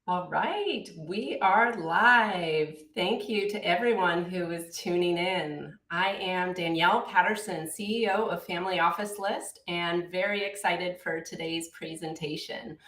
All right, we are live. Thank you to everyone who is tuning in. I am Danielle Patterson, CEO of Family Office List, and very excited for today's presentation.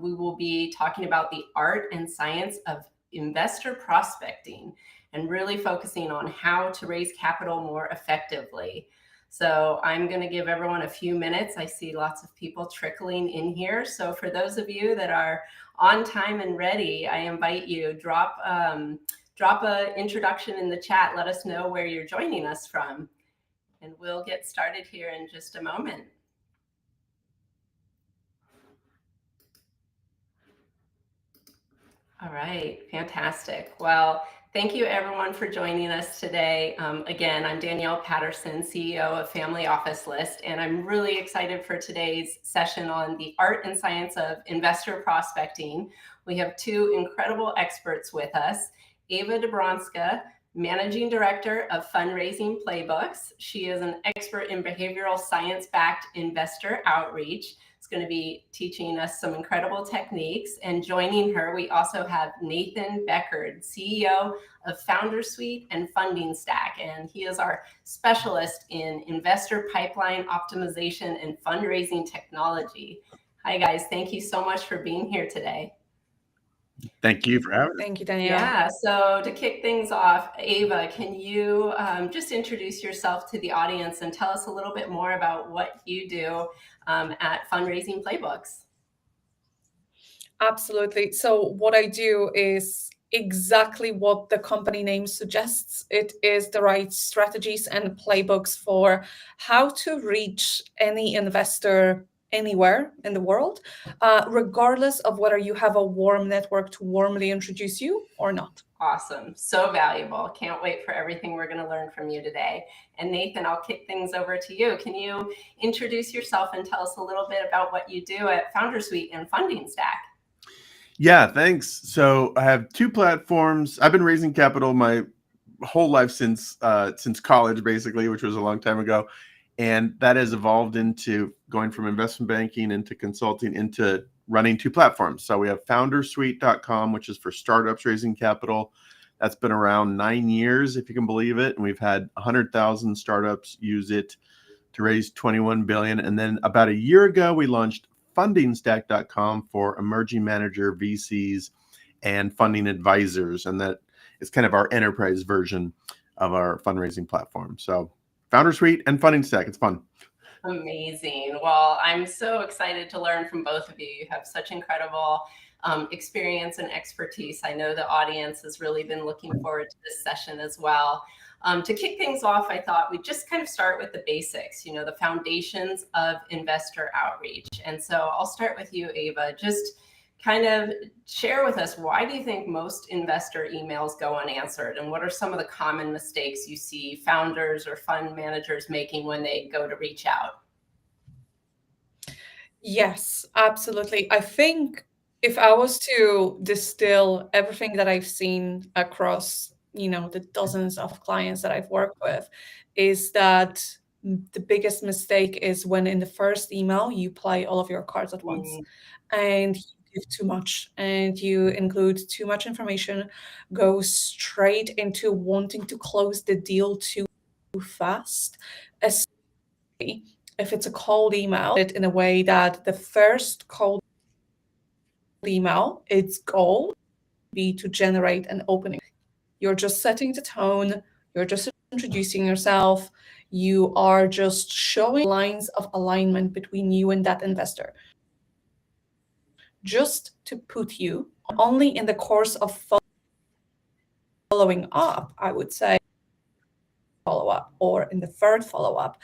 We will be talking about the art and science of investor prospecting and really focusing on how to raise capital more effectively. So I'm going to give everyone a few minutes. I see lots of people trickling in here. So for those of you that are on time and ready, I invite you, drop a introduction in the chat. Let us know where you're joining us from, and we'll get started here in just a moment. All right, fantastic. Well, thank you everyone for joining us today. Again, I'm Danielle Patterson, CEO of Family Office List, and I'm really excited for today's session on the art and science of investor prospecting. We have two incredible experts with us. Eva Dobrzanska, Managing Director of Fundraising Playbooks. She is an expert in behavioral science-backed investor outreach. Going to be teaching us some incredible techniques. And joining her, we also have Nathan Beckord, CEO of Foundersuite Fundingstack. And he is our specialist in investor pipeline optimization and fundraising technology. Hi, guys. Thank you so much for being here today. Thank you for having me. Thank you, Danielle. Yeah, so to kick things off, Eva, can you just introduce yourself to the audience and tell us a little bit more about what you do at Fundraising Playbooks? Absolutely. So what I do is exactly what the company name suggests. It is the right strategies and playbooks for how to reach any investor anywhere in the world, regardless of whether you have a warm network to warmly introduce you or not. Awesome. So valuable. Can't wait for everything we're going to learn from you today. And Nathan, I'll kick things over to you. Can you introduce yourself and tell us a little bit about what you do at Foundersuite Fundingstack? Yeah, thanks. So I have two platforms. I've been raising capital my whole life since college, basically, which was a long time ago. And that has evolved into going from investment banking into consulting into running two platforms. So we have Foundersuite.com, which is for startups raising capital. That's been around 9 years, if you can believe it. And we've had 100,000 startups use it to raise 21 billion. And then about a year ago, we launched Fundingstack.com for emerging manager VCs and funding advisors. And that is kind of our enterprise version of our fundraising platform. So Foundersuite and Fundingstack, it's fun. Amazing. Well, I'm so excited to learn from both of you. You have such incredible experience and expertise. I know the audience has really been looking forward to this session as well. To kick things off, I thought we'd just kind of start with the basics, you know, the foundations of investor outreach. And so I'll start with you, Eva. Just kind of share with us, why do you think most investor emails go unanswered? And what are some of the common mistakes you see founders or fund managers making when they go to reach out? Yes, absolutely. I think if I was to distill everything that I've seen across, the dozens of clients that I've worked with, is that the biggest mistake is when in the first email you play all of your cards at once and you give too much and you include too much information, go straight into wanting to close the deal too fast, especially if it's a cold email, it in a way that the first cold email, its goal be to generate an opening. You're just setting the tone, you're just introducing yourself, you are just showing lines of alignment between you and that investor. Just to put you only in the course of following up, I would say follow-up, or in the third follow-up,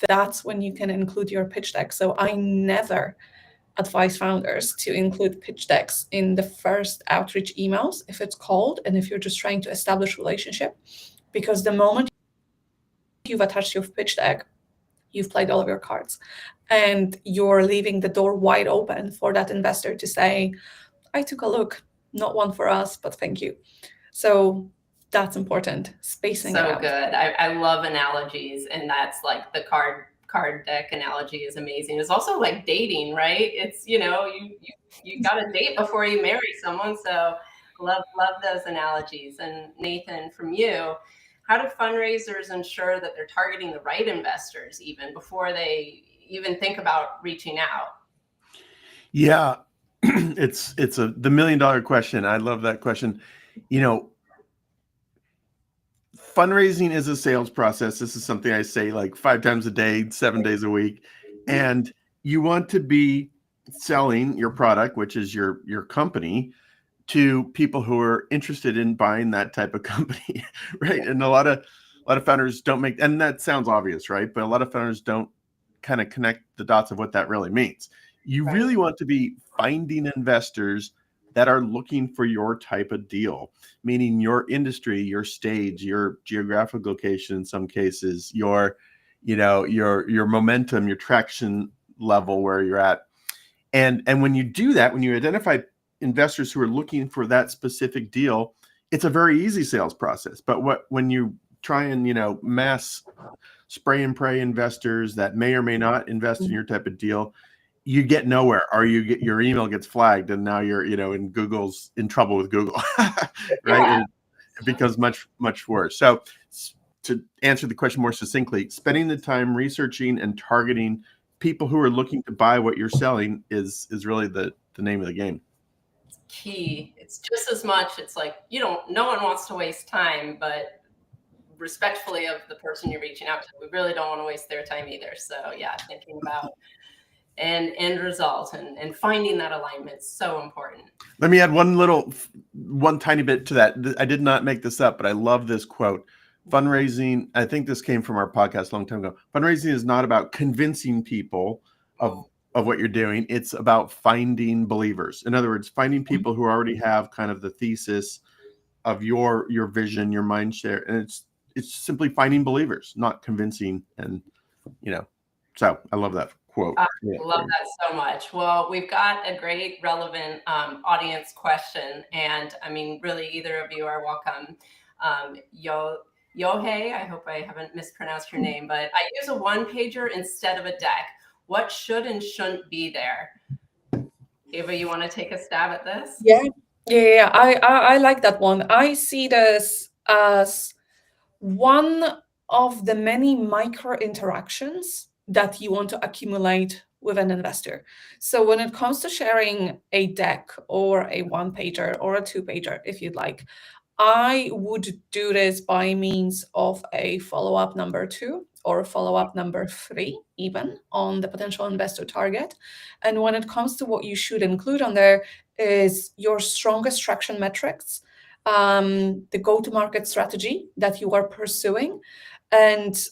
that's when you can include your pitch deck. So I never advise founders to include pitch decks in the first outreach emails if it's cold and if you're just trying to establish relationship, because the moment you've attached your pitch deck, you've played all of your cards and you're leaving the door wide open for that investor to say, I took a look, not one for us, but thank you. So that's important, spacing it out. So good. I love analogies, and that's like the card card deck analogy is amazing. It's also like dating, right? It's, you got to date before you marry someone. So love those analogies. And Nathan, from you, how do fundraisers ensure that they're targeting the right investors even before they even think about reaching out? Yeah, it's the $1 million question. I love that question. Fundraising is a sales process. This is something I say like 5 times a day, 7 days a week. And you want to be selling your product, which is your company, to people who are interested in buying that type of company, right? And a lot of founders don't make, and that sounds obvious, right? But a lot of founders don't kind of connect the dots of what that really means. You Right. really want to be finding investors that are looking for your type of deal, meaning your industry, your stage, your geographic location, in some cases, your momentum, your traction level where you're at. And when you do that, when you identify investors who are looking for that specific deal, it's a very easy sales process. But when you try and mass spray and pray investors that may or may not invest in your type of deal, you get nowhere, or your email gets flagged, and now you're in trouble with Google, right? Yeah. It becomes much worse. So to answer the question more succinctly, spending the time researching and targeting people who are looking to buy what you're selling is really the name of the game. It's key. It's just as much. It's like no one wants to waste time, but respectfully of the person you're reaching out to, we really don't want to waste their time either. So yeah, thinking about and end result and finding that alignment is so important. Let me add one tiny bit to that. I did not make this up, but I love this quote. Fundraising, I think this came from our podcast a long time ago. Fundraising is not about convincing people of what you're doing. It's about finding believers. In other words, finding people who already have kind of the thesis of your vision, your mind share. And it's simply finding believers, not convincing. And, so I love that quote. I love that so much. Well, we've got a great relevant audience question. And I mean, really, either of you are welcome. Yohei, I hope I haven't mispronounced your name, but I use a one-pager instead of a deck. What should and shouldn't be there? Eva, you want to take a stab at this? Yeah. I like that one. I see this as one of the many micro interactions that you want to accumulate with an investor. So when it comes to sharing a deck or a one pager or a two pager, if you'd like, I would do this by means of a follow-up number 2 or a follow-up number 3, even on the potential investor target. And when it comes to what you should include on there is your strongest traction metrics, the go-to-market strategy that you are pursuing, and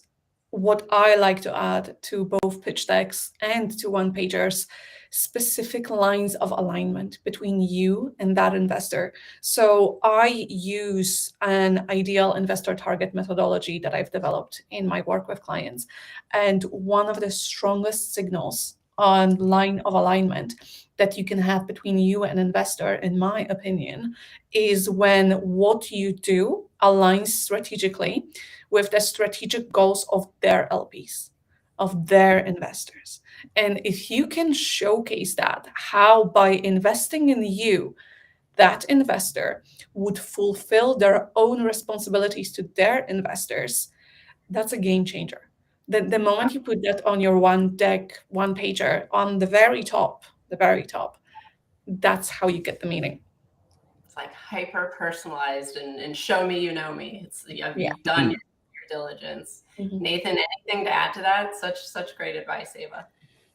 what I like to add to both pitch decks and to one pagers, specific lines of alignment between you and that investor. So I use an ideal investor target methodology that I've developed in my work with clients. And one of the strongest signals on line of alignment that you can have between you and investor, in my opinion, is when what you do aligns strategically with the strategic goals of their LPs, of their investors. And if you can showcase that, how by investing in you, that investor would fulfill their own responsibilities to their investors, that's a game changer. The moment you put that on your one deck, one pager, on the very top, that's how you get the meaning. It's like hyper personalized and show me you know me. It's you've done your diligence. Mm-hmm. Nathan, anything to add to that? Such great advice, Eva.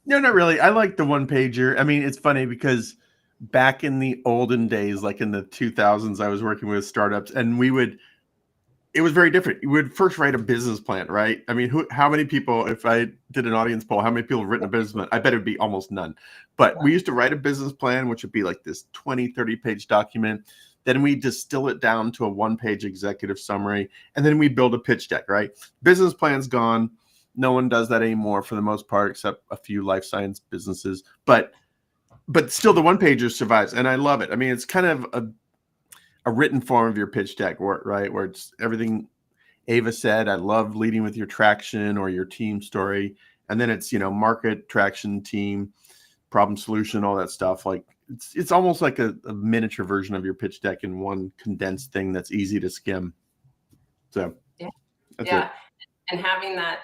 No, not really. I like the one pager. I mean, it's funny because back in the olden days, like in the 2000s, I was working with startups, and it was very different. You would first write a business plan, right? I mean, how many people, if I did an audience poll, how many people have written a business plan? I bet it'd be almost none. But we used to write a business plan, which would be like this 20, 30-page document. Then we distill it down to a one-page executive summary, and then we build a pitch deck, right? Business plan's gone. No one does that anymore for the most part, except a few life science businesses. But still, the one-pager survives, and I love it. I mean, it's kind of a written form of your pitch deck, right? Where it's everything Eva said. I love leading with your traction or your team story. And then it's, market, traction, team, problem solution, all that stuff. Like it's almost like a miniature version of your pitch deck in one condensed thing that's easy to skim. So that's it. And having that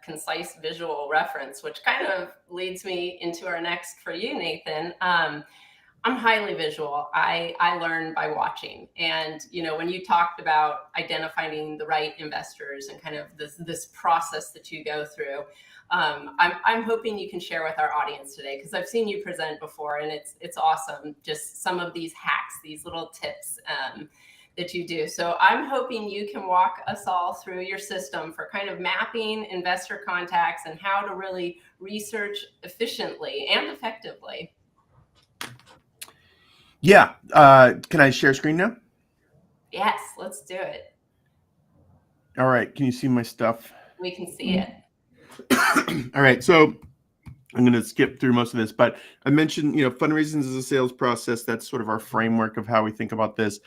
concise visual reference, which kind of leads me into our next for you, Nathan. I'm highly visual. I learn by watching. And, when you talked about identifying the right investors and kind of this process that you go through, I'm hoping you can share with our audience today, because I've seen you present before and it's awesome. Just some of these hacks, these little tips that you do. So I'm hoping you can walk us all through your system for kind of mapping investor contacts and how to really research efficiently and effectively. Yeah. Can I share screen now? Yes, let's do it. All right. Can you see my stuff? We can see it. All right. So I'm going to skip through most of this, but I mentioned, fundraising is a sales process. That's sort of our framework of how we think about this.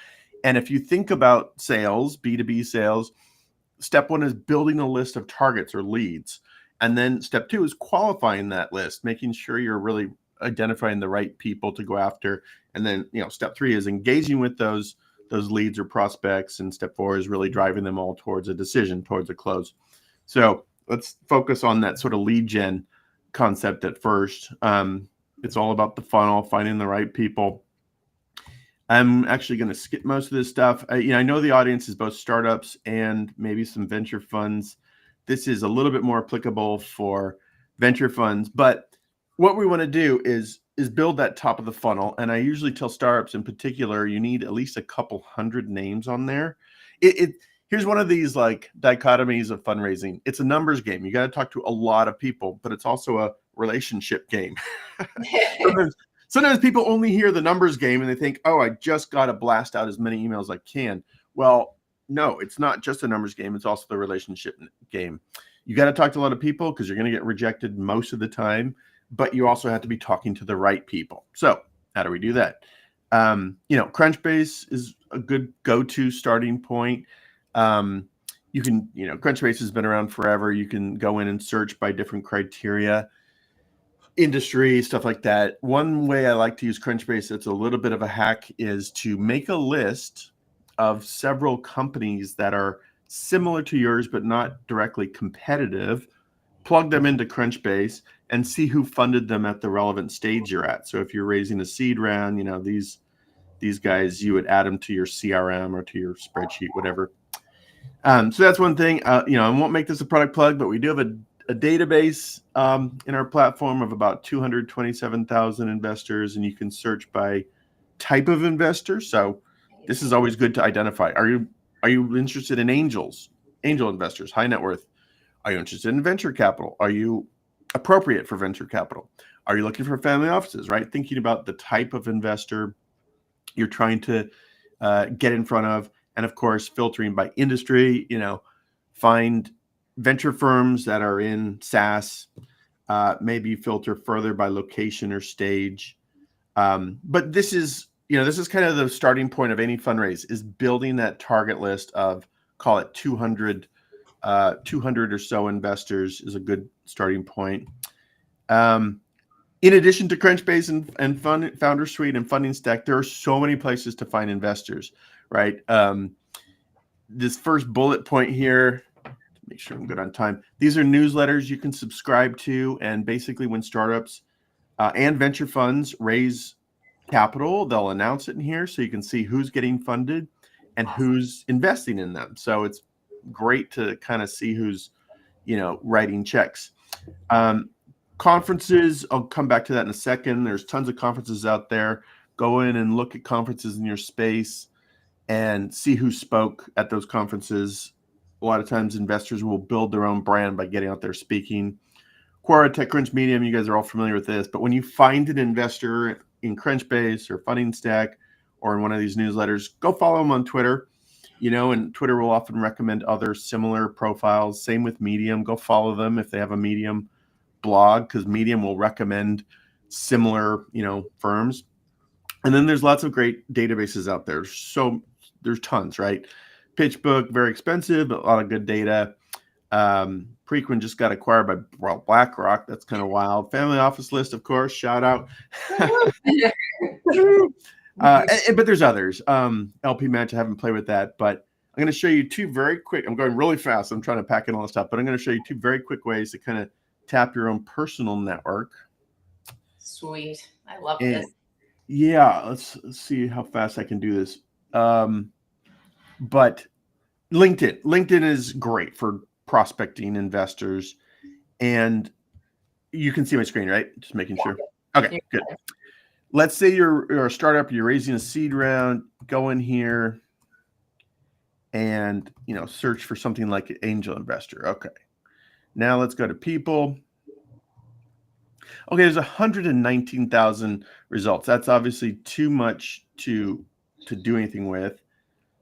And if you think about sales, B2B sales, step one is building a list of targets or leads. And then step two is qualifying that list, making sure you're really identifying the right people to go after. And then, step three is engaging with those leads or prospects. And step four is really driving them all towards a decision, towards a close. So let's focus on that sort of lead gen concept at first. It's all about the funnel, finding the right people. I'm actually going to skip most of this stuff. I know the audience is both startups and maybe some venture funds. This is a little bit more applicable for venture funds, but what we want to do is build that top of the funnel. And I usually tell startups in particular, you need at least a couple hundred names on there. Here's one of these like dichotomies of fundraising. It's a numbers game. You got to talk to a lot of people, but it's also a relationship game. Sometimes people only hear the numbers game and they think, oh, I just got to blast out as many emails as I can. Well, no, it's not just a numbers game. It's also the relationship game. You got to talk to a lot of people because you're going to get rejected most of the time, but you also have to be talking to the right people. So how do we do that? Crunchbase is a good go-to starting point. You can, Crunchbase has been around forever. You can go in and search by different criteria, industry, stuff like that. One way I like to use Crunchbase that's a little bit of a hack is to make a list of several companies that are similar to yours but not directly competitive, plug them into Crunchbase and see who funded them at the relevant stage you're at. So if you're raising a seed round, these guys, you would add them to your CRM or to your spreadsheet, whatever. So that's one thing. I won't make this a product plug, but we do have a database in our platform of about 227,000 investors, and you can search by type of investor. So this is always good to identify. Are you interested in angel investors, high net worth? Are you interested in venture capital? Are you appropriate for venture capital? Are you looking for family offices, right? Thinking about the type of investor you're trying to get in front of. And of course, filtering by industry, find venture firms that are in SaaS, maybe filter further by location or stage. But this is kind of the starting point of any fundraise, is building that target list of, call it 200 or so investors is a good starting point. In addition to Crunchbase and Foundersuite and Fundingstack, there are so many places to find investors, right? This first bullet point here, make sure I'm good on time. These are newsletters you can subscribe to, and basically when startups and venture funds raise capital, they'll announce it in here so you can see who's getting funded and who's investing in them. So it's great to kind of see who's, writing checks. Conferences, I'll come back to that in a second. There's tons of conferences out there. Go in and look at conferences in your space and see who spoke at those conferences. A lot of times investors will build their own brand by getting out there speaking. Quora, TechCrunch, Medium, you guys are all familiar with this. But when you find an investor in Crunchbase or Fundingstack or in one of these newsletters, go follow them on Twitter. And Twitter will often recommend other similar profiles. Same with Medium. Go follow them if they have a Medium blog, because Medium will recommend similar, firms. And then there's lots of great databases out there. So there's tons, right? PitchBook, very expensive, but a lot of good data. Preqin just got acquired by BlackRock. That's kind of wild. Family office list, of course. Shout out. But there's others. LP Match, I haven't played with that, but I'm going to show you two very quick. I'm going really fast. I'm trying to pack in all this stuff, but I'm going to show you two very quick ways to kind of tap your own personal network. Sweet. I love this. Yeah, let's see how fast I can do this. But LinkedIn is great for prospecting investors, and you can see my screen, right? Just making sure. Okay, good. Let's say you're a startup, you're raising a seed round, go in here and, search for something like an angel investor. Okay. Now let's go to people. Okay, there's 119,000 results. That's obviously too much to do anything with.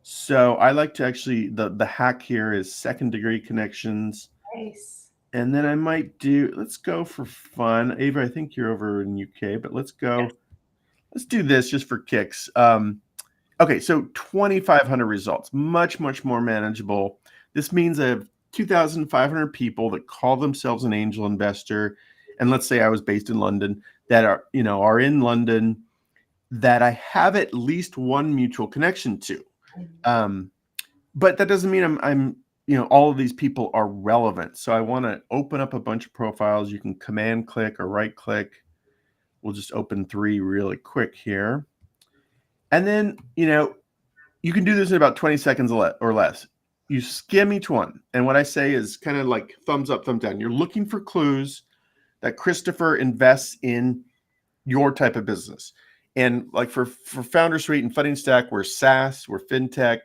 So I like to actually, the hack here is second degree connections. Nice. And then I might let's go for fun. Eva, I think you're over in UK, but let's go. Yes. Let's do this just for kicks. Okay, so 2,500 results, much, much more manageable. This means I have 2,500 people that call themselves an angel investor. And let's say I was based in London that are in London that I have at least one mutual connection to. But that doesn't mean I'm all of these people are relevant. So I want to open up a bunch of profiles. You can command click or right click. We'll just open 3 really quick here. And then, you can do this in about 20 seconds or less. You skim each one. And what I say is kind of like thumbs up, thumbs down. You're looking for clues that Christopher invests in your type of business. And like for Foundersuite and Fundingstack, we're SaaS, we're FinTech,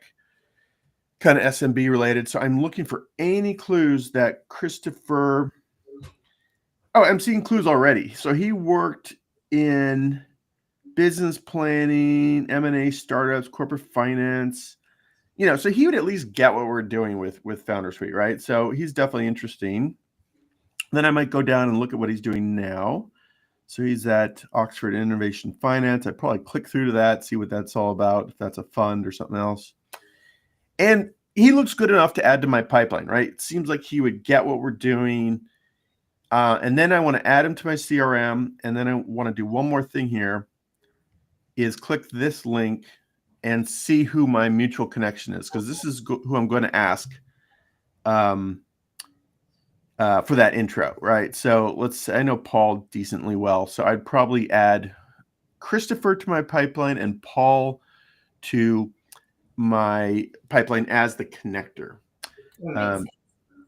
kind of SMB related. So I'm looking for any clues that Christopher, I'm seeing clues already. So he worked in business planning, M&A startups, corporate finance, so he would at least get what we're doing with Foundersuite, right? So he's definitely interesting. Then I might go down and look at what he's doing now. So he's at Oxford Innovation Finance. I'd probably click through to that, see what that's all about, if that's a fund or something else. And he looks good enough to add to my pipeline, right? It seems like he would get what we're doing. And then I want to add him to my CRM. And then I want to do one more thing here is click this link and see who my mutual connection is, because this is who I'm going to ask for that intro, right? So I know Paul decently well, so I'd probably add Christopher to my pipeline and Paul to my pipeline as the connector.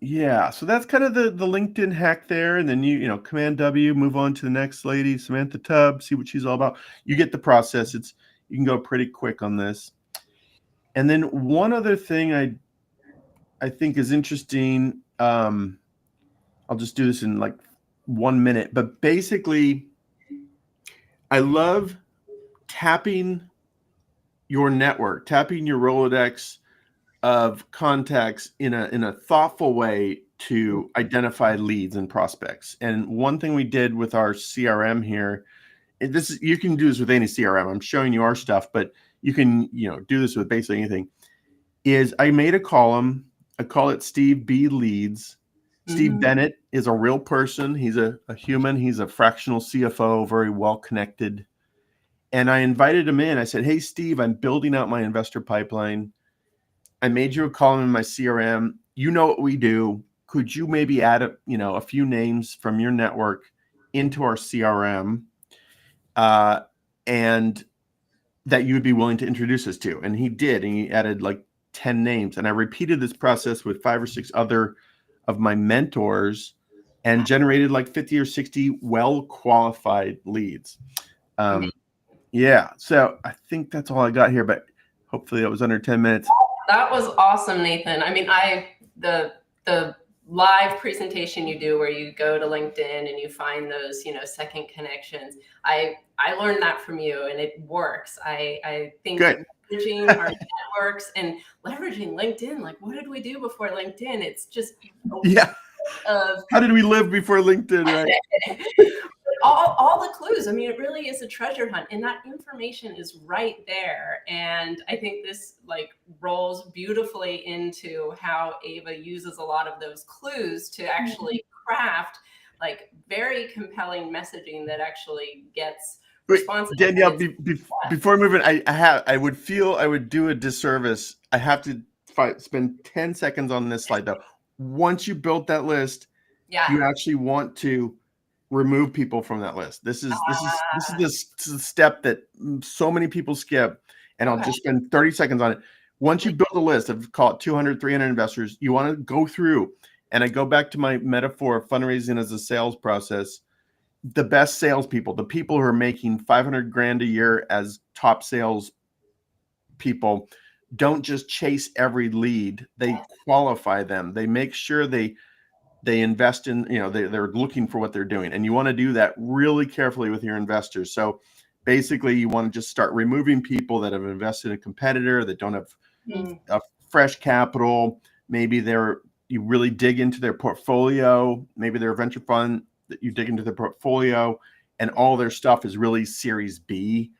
Yeah, so that's kind of the LinkedIn hack there. And then you Command W, move on to the next lady, Samantha Tubb, see what she's all about. You get the process. You can go pretty quick on this. And then one other thing I think is interesting. I'll just do this in like 1 minute, but basically I love tapping your network, tapping your Rolodex of contacts in a thoughtful way to identify leads and prospects. And one thing we did with our CRM here, you can do this with any CRM. I'm showing you our stuff, but you can do this with basically anything. Is I made a column. I call it Steve B Leads. Steve Bennett is a real person. He's a human. He's a fractional CFO, very well connected. And I invited him in. I said, "Hey, Steve, I'm building out my investor pipeline. I made you a column in my CRM. You know what we do. Could you maybe add a few names from your network into our CRM, and that you would be willing to introduce us to?" And he did. And he added like 10 names. And I repeated this process with 5 or 6 other of my mentors and generated like 50 or 60 well-qualified leads. Yeah. So I think that's all I got here, but hopefully that was under 10 minutes. That was awesome, Nathan. I mean, the live presentation you do where you go to LinkedIn and you find those, second connections. I learned that from you, and it works. I think leveraging our networks and leveraging LinkedIn, like what did we do before LinkedIn? It's just how did we live before LinkedIn, right? all the clues. I mean, it really is a treasure hunt, and that information is right there. And I think this rolls beautifully into how Eva uses a lot of those clues to actually craft like very compelling messaging that actually gets responses. Danielle, before moving, I would do a disservice. I have to spend 10 seconds on this slide though. Once you built that list, you actually want to remove people from that list. This is the step that so many people skip, and I'll just spend 30 seconds on it. Once you build a list of, call it 200, 300 investors, you want to go through, and I go back to my metaphor of fundraising as a sales process. The best salespeople, the people who are making 500 grand a year as top sales people, don't just chase every lead. They qualify them. They make sure they invest in, they're looking for what they're doing. And you want to do that really carefully with your investors. So basically you want to just start removing people that have invested in a competitor, that don't have a fresh capital. Maybe you really dig into their portfolio. Maybe they're a venture fund that you dig into their portfolio and all their stuff is really Series B.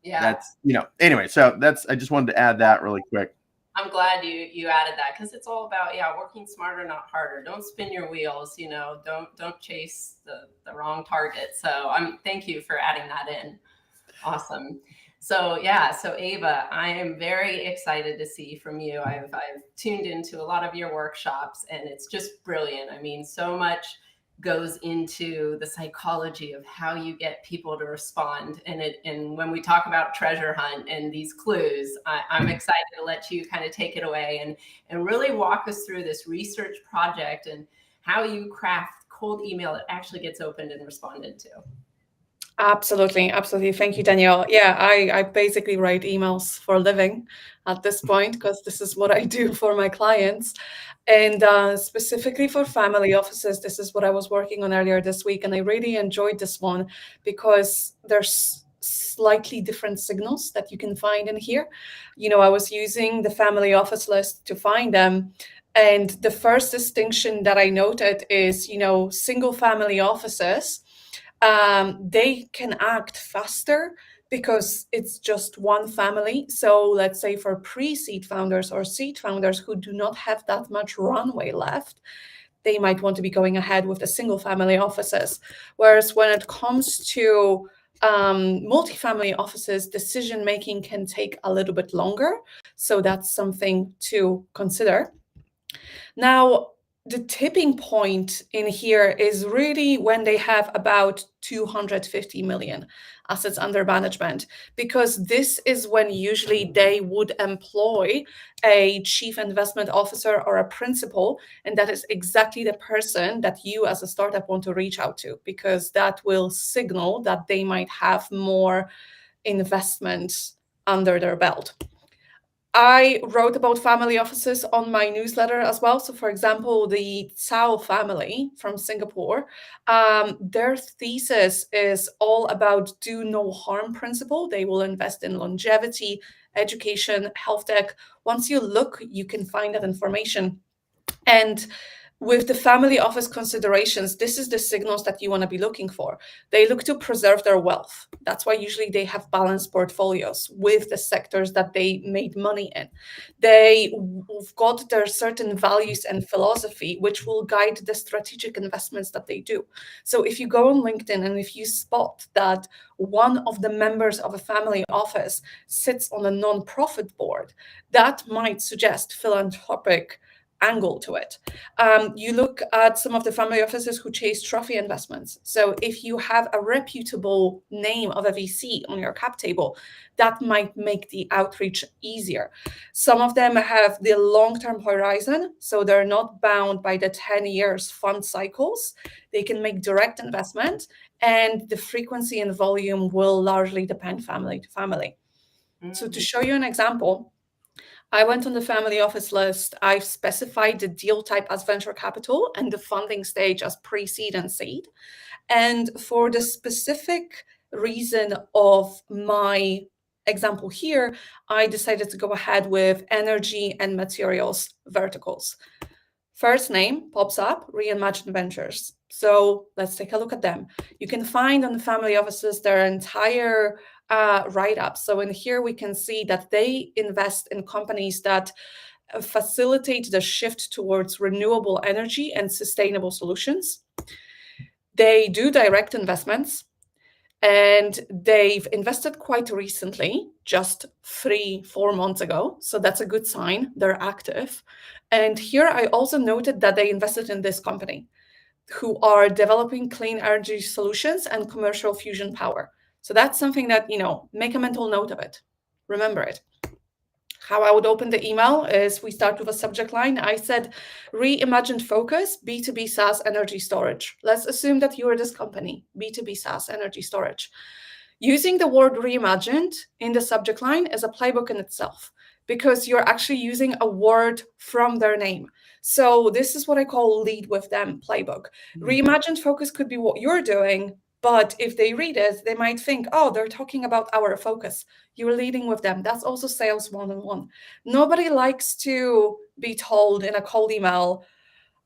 That's, anyway, so I just wanted to add that really quick. I'm glad you added that, because it's all about working smarter, not harder. Don't spin your wheels, don't chase the wrong target. So thank you for adding that in. Awesome. So Eva, I am very excited to see from you. I've tuned into a lot of your workshops and it's just brilliant. I mean, so much goes into the psychology of how you get people to respond. And when we talk about treasure hunt and these clues, I'm excited to let you kind of take it away and really walk us through this research project and how you craft cold email that actually gets opened and responded to. Absolutely. Absolutely. Thank you, Danielle. Yeah, I basically write emails for a living at this point, because this is what I do for my clients. And specifically for family offices, this is what I was working on earlier this week. And I really enjoyed this one because there's slightly different signals that you can find in here. I was using the family office list to find them. And the first distinction that I noted is, single family offices, they can act faster because it's just one family. So let's say for pre-seed founders or seed founders who do not have that much runway left, they might want to be going ahead with the single family offices. Whereas when it comes to multifamily offices, decision-making can take a little bit longer. So that's something to consider. Now, the tipping point in here is really when they have about 250 million assets under management, because this is when usually they would employ a chief investment officer or a principal. And that is exactly the person that you as a startup want to reach out to, because that will signal that they might have more investment under their belt. I wrote about family offices on my newsletter as well. So for example, the Tsao family from Singapore, their thesis is all about do no harm principle. They will invest in longevity, education, health tech. Once you look, you can find that information. And with the family office considerations, this is the signals that you want to be looking for. They look to preserve their wealth. That's why usually they have balanced portfolios with the sectors that they made money in. They've got their certain values and philosophy, which will guide the strategic investments that they do. So if you go on LinkedIn and if you spot that one of the members of a family office sits on a non-profit board, that might suggest philanthropic angle to it. You look at some of the family offices who chase trophy investments. So if you have a reputable name of a VC on your cap table, that might make the outreach easier. Some of them have the long-term horizon, so they're not bound by the 10 years fund cycles. They can make direct investment, and the frequency and volume will largely depend family to family. So to show you an example, I went on the family office list. I've specified the deal type as venture capital and the funding stage as pre-seed and seed. And for the specific reason of my example here, I decided to go ahead with energy and materials verticals. First name pops up, Reimagine Ventures. So let's take a look at them. You can find on the family offices their entire write-ups. So in here we can see that they invest in companies that facilitate the shift towards renewable energy and sustainable solutions. They do direct investments, and they've invested quite recently, just 3-4 months ago. So that's a good sign. They're active. And here I also noted that they invested in this company who are developing clean energy solutions and commercial fusion power. So that's something that, make a mental note of it. Remember it. How I would open the email is we start with a subject line. I said, reimagined focus, B2B SaaS energy storage. Let's assume that you are this company, B2B SaaS energy storage. Using the word reimagined in the subject line is a playbook in itself, because you're actually using a word from their name. So this is what I call lead with them playbook. Reimagined focus could be what you're doing, but if they read it, they might think, oh, they're talking about our focus. You're leading with them. That's also sales 101. Nobody likes to be told in a cold email,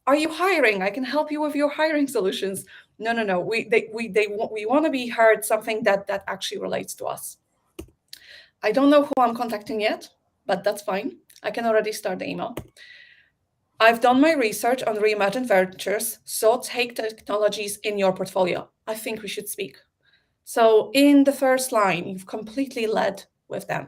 are you hiring? I can help you with your hiring solutions. No. We want to be heard something that actually relates to us. I don't know who I'm contacting yet, but that's fine. I can already start the email. I've done my research on reimagined ventures, so take technologies in your portfolio. I think we should speak. So in the first line, you've completely led with them.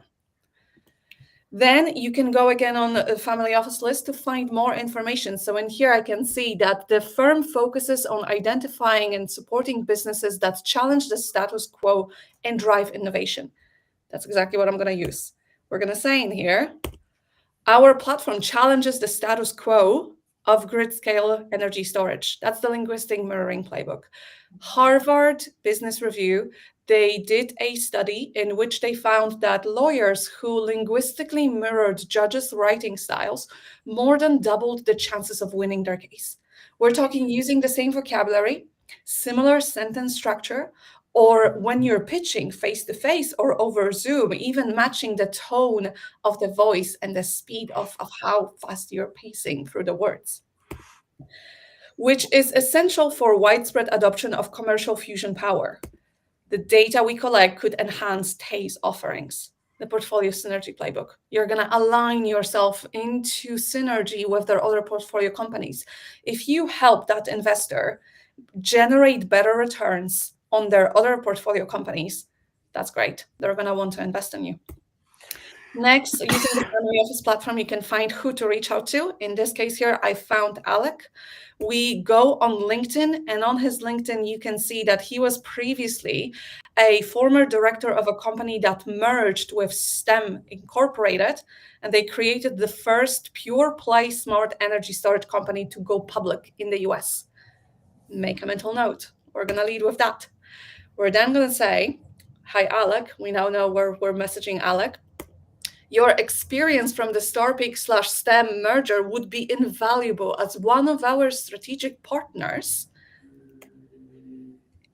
Then you can go again on the family office list to find more information. So in here, I can see that the firm focuses on identifying and supporting businesses that challenge the status quo and drive innovation. That's exactly what I'm going to use. We're going to say in here, our platform challenges the status quo of grid-scale energy storage. That's the linguistic mirroring playbook. Harvard Business Review, they did a study in which they found that lawyers who linguistically mirrored judges' writing styles more than doubled the chances of winning their case. We're talking using the same vocabulary, similar sentence structure, or when you're pitching face-to-face or over Zoom, even matching the tone of the voice and the speed of how fast you're pacing through the words, which is essential for widespread adoption of commercial fusion power. The data we collect could enhance TA's offerings. The portfolio synergy playbook. You're going to align yourself into synergy with their other portfolio companies. If you help that investor generate better returns on their other portfolio companies, that's great. They're going to want to invest in you. Next, using the family office platform, you can find who to reach out to. In this case here, I found Alec. We go on LinkedIn, and on his LinkedIn, you can see that he was previously a former director of a company that merged with STEM Incorporated, and they created the first pure play smart energy storage company to go public in the US. Make a mental note. We're going to lead with that. We're then going to say, hi, Alec. We now know we're messaging Alec. Your experience from the StarPeak/STEM merger would be invaluable as one of our strategic partners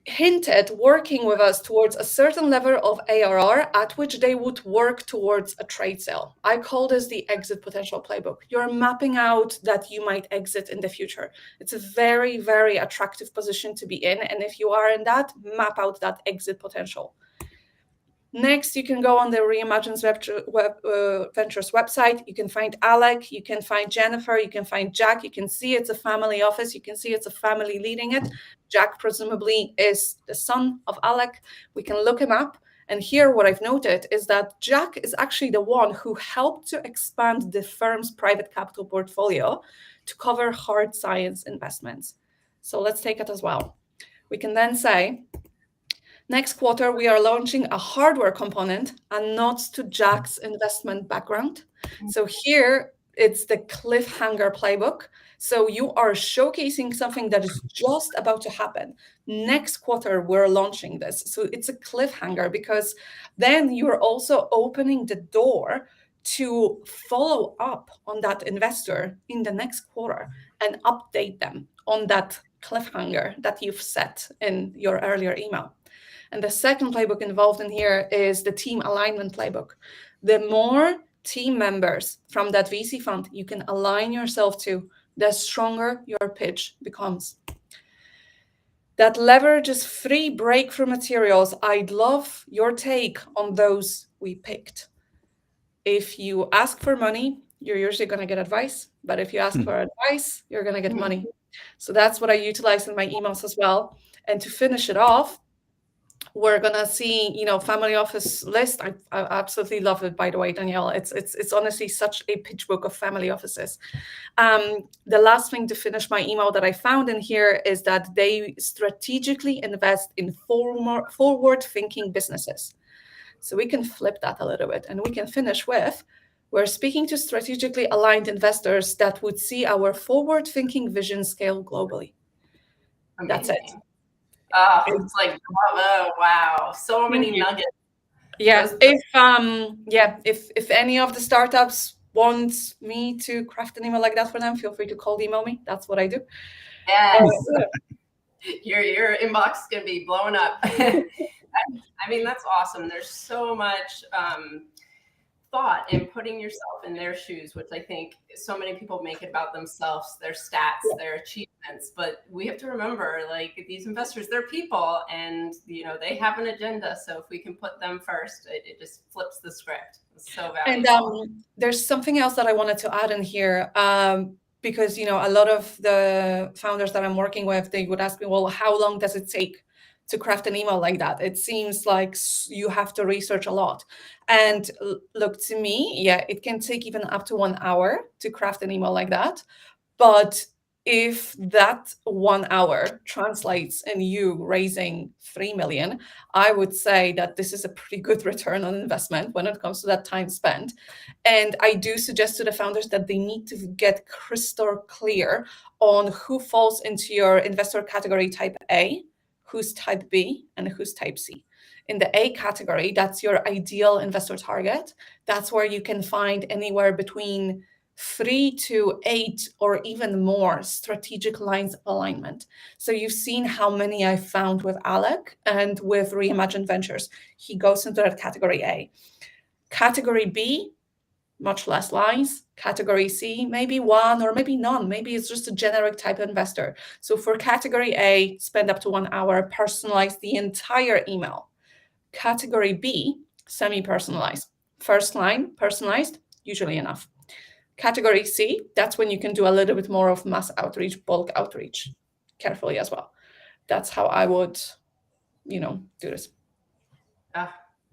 hinted working with us towards a certain level of ARR at which they would work towards a trade sale. I call this the exit potential playbook. You're mapping out that you might exit in the future. It's a very, very attractive position to be in. And if you are in that, map out that exit potential. Next, you can go on the Reimagined Ventures website. You can find Alec, you can find Jennifer, you can find Jack. You can see it's a family office. You can see it's a family leading it. Jack presumably is the son of Alec. We can look him up. And here what I've noted is that Jack is actually the one who helped to expand the firm's private capital portfolio to cover hard science investments. So let's take it as well. We can then say, next quarter, we are launching a hardware component and nods to Jack's investment background. So here, it's the cliffhanger playbook. So you are showcasing something that is just about to happen. Next quarter, we're launching this. So it's a cliffhanger because then you're also opening the door to follow up on that investor in the next quarter and update them on that cliffhanger that you've set in your earlier email. And the second playbook involved in here is the team alignment playbook. The more team members from that VC fund you can align yourself to, the stronger your pitch becomes. that leverages free breakthrough materials. I'd love your take on those we picked. If you ask for money, you're usually going to get advice. But if you ask for advice, you're going to get money. So that's what I utilize in my emails as well. And to finish it off, we're gonna see, family office list. I absolutely love it, by the way, Danielle. It's honestly such a pitch book of family offices. The last thing to finish my email that I found in here is that they strategically invest in forward-thinking businesses. So we can flip that a little bit, and we can finish with, we're speaking to strategically aligned investors that would see our forward-thinking vision scale globally. Amazing. That's it. Oh, it's like, bravo, wow, so many nuggets. Yeah, if any of the startups want me to craft an email like that for them, feel free to cold email me. That's what I do. Yes. Your inbox is gonna be blowing up. I mean, that's awesome. There's so much thought in putting yourself in their shoes, which I think so many people make it about themselves, their stats, their achievements. But we have to remember, like, these investors, they're people, and they have an agenda. So if we can put them first, it just flips the script. It's so valuable. And there's something else that I wanted to add in here. Because a lot of the founders that I'm working with, they would ask me, well, how long does it take to craft an email like that? It seems like you have to research a lot. And look, to me, it can take even up to 1 hour to craft an email like that. But if that 1 hour translates in you raising 3 million, I would say that this is a pretty good return on investment when it comes to that time spent. And I do suggest to the founders that they need to get crystal clear on who falls into your investor category type A, who's type B, and who's type C. In the A category, that's your ideal investor target. That's where you can find anywhere between 3 to 8 or even more strategic lines of alignment. So you've seen how many I found with Alec and with Reimagined Ventures. He goes into that category A. Category B, much less lines. Category C, maybe one or maybe none. Maybe it's just a generic type of investor. So for category A, spend up to 1 hour, personalize the entire email. Category B, semi-personalized. First line, personalized, usually enough. Category C, that's when you can do a little bit more of mass outreach, bulk outreach, carefully as well. That's how I would, do this.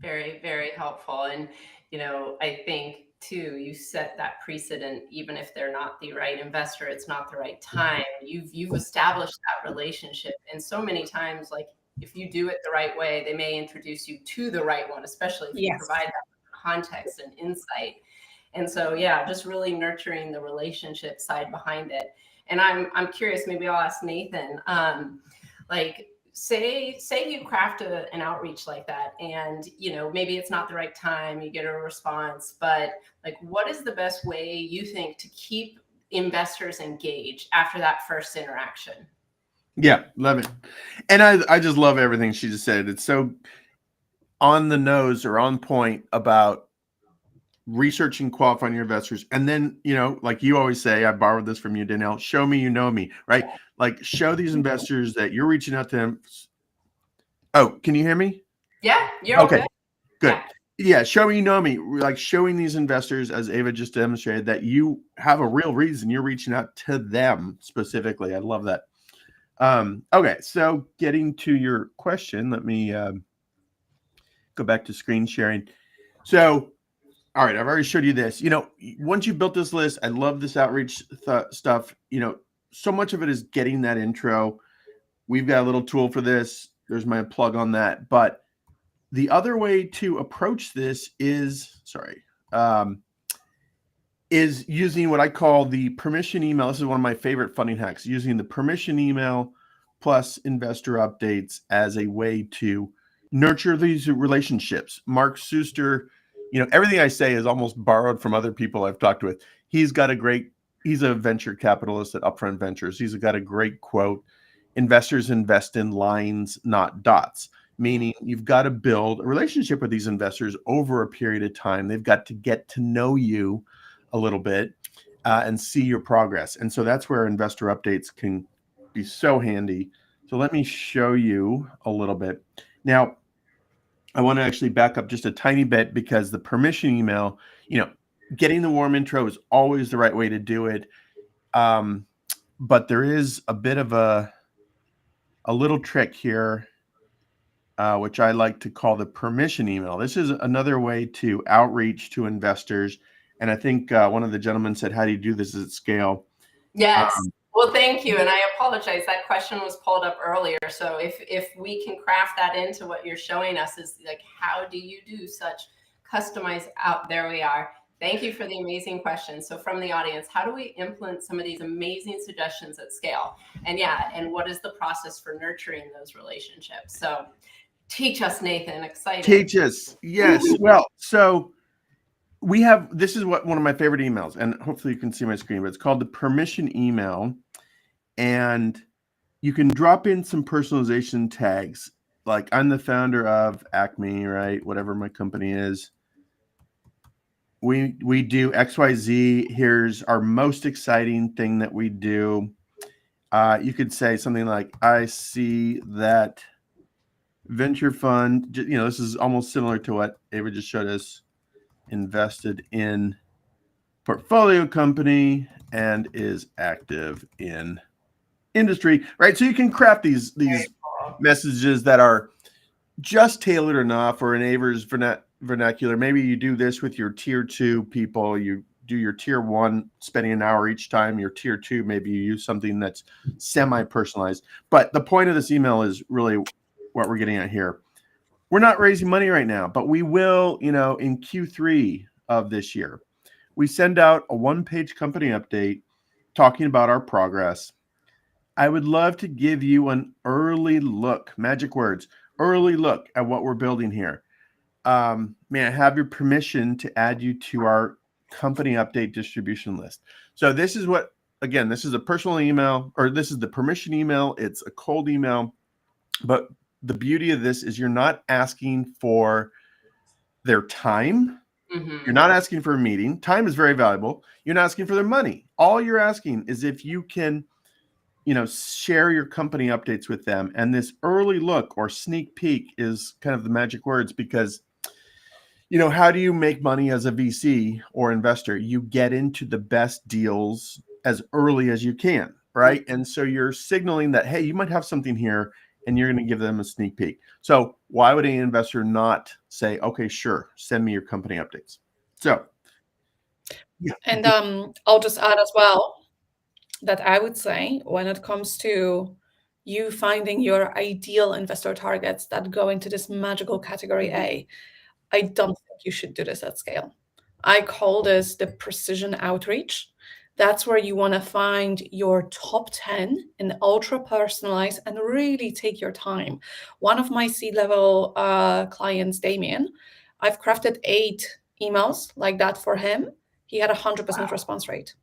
Very, very helpful. And, I think too, you set that precedent. Even if they're not the right investor, it's not the right time. You've established that relationship. And so many times, like, if you do it the right way, they may introduce you to the right one, especially if you provide that context and insight. And so, just really nurturing the relationship side behind it. And I'm curious, maybe I'll ask Nathan, say you craft an outreach like that, and maybe it's not the right time, you get a response, but like, what is the best way you think to keep investors engaged after that first interaction? Yeah, love it. And I just love everything she just said. It's so on the nose or on point about researching, qualifying your investors. And then, like you always say, I borrowed this from you, Danielle, show me you know me, right? Like, show these investors that you're reaching out to them. Oh, can you hear me? Yeah, you're okay. Good. Yeah. Show me you know me, like showing these investors, as Eva just demonstrated, that you have a real reason you're reaching out to them specifically. I love that. Okay, so getting to your question, let me go back to screen sharing. So, all right, I've already showed you this. Once you've built this list, I love this outreach stuff. So much of it is getting that intro. We've got a little tool for this. There's my plug on that. But the other way to approach this is, is using what I call the permission email. This is one of my favorite funding hacks, using the permission email plus investor updates as a way to nurture these relationships. Mark Suster, everything I say is almost borrowed from other people I've talked with. He's a venture capitalist at Upfront Ventures. He's got a great quote: investors invest in lines, not dots. Meaning you've got to build a relationship with these investors over a period of time. They've got to get to know you a little bit and see your progress. And so that's where investor updates can be so handy So let me show you a little bit. Now, I want to actually back up just a tiny bit because the permission email, getting the warm intro is always the right way to do it. But there is a bit of a little trick here, which I like to call the permission email. This is another way to outreach to investors. And I think one of the gentlemen said, how do you do this at scale? Yes. Well, thank you. And I apologize. That question was pulled up earlier. So if we can craft that into what you're showing us is like, how do you do such customized out? There we are. Thank you for the amazing question. So from the audience, how do we implement some of these amazing suggestions at scale? And and what is the process for nurturing those relationships? So teach us, Nathan. Excited. Teach us. Yes. Well, so this is one of my favorite emails, and hopefully you can see my screen, but it's called the permission email. And you can drop in some personalization tags. Like, I'm the founder of Acme, right? Whatever my company is. We do XYZ. Here's our most exciting thing that we do. You could say something like, I see that venture fund, this is almost similar to what Eva just showed us, invested in portfolio company and is active in industry, right? So you can craft these messages that are just tailored enough, or in Ava's vernacular. Maybe you do this with your tier 2 people. You do your tier 1 spending an hour each time. Your tier 2, maybe you use something that's semi-personalized. But the point of this email is really what we're getting at here. We're not raising money right now, but we will, in Q3 of this year. We send out a 1-page company update talking about our progress. I would love to give you an early look, magic words, early look at what we're building here. May I have your permission to add you to our company update distribution list? So this is this is a personal email, or this is the permission email. It's a cold email. But the beauty of this is you're not asking for their time. Mm-hmm. You're not asking for a meeting. Time is very valuable. You're not asking for their money. All you're asking is if you can share your company updates with them. And this early look or sneak peek is kind of the magic words, because, how do you make money as a VC or investor? You get into the best deals as early as you can, right? And so you're signaling that, hey, you might have something here, and you're going to give them a sneak peek. So why would an investor not say, okay, sure, send me your company updates? So, yeah. And I'll just add as well that I would say, when it comes to you finding your ideal investor targets that go into this magical category A, I don't think you should do this at scale. I call this the precision outreach. That's where you want to find your top 10 and ultra personalize and really take your time. One of my C-level clients, Damien, I've crafted 8 emails like that for him. He had 100% response rate.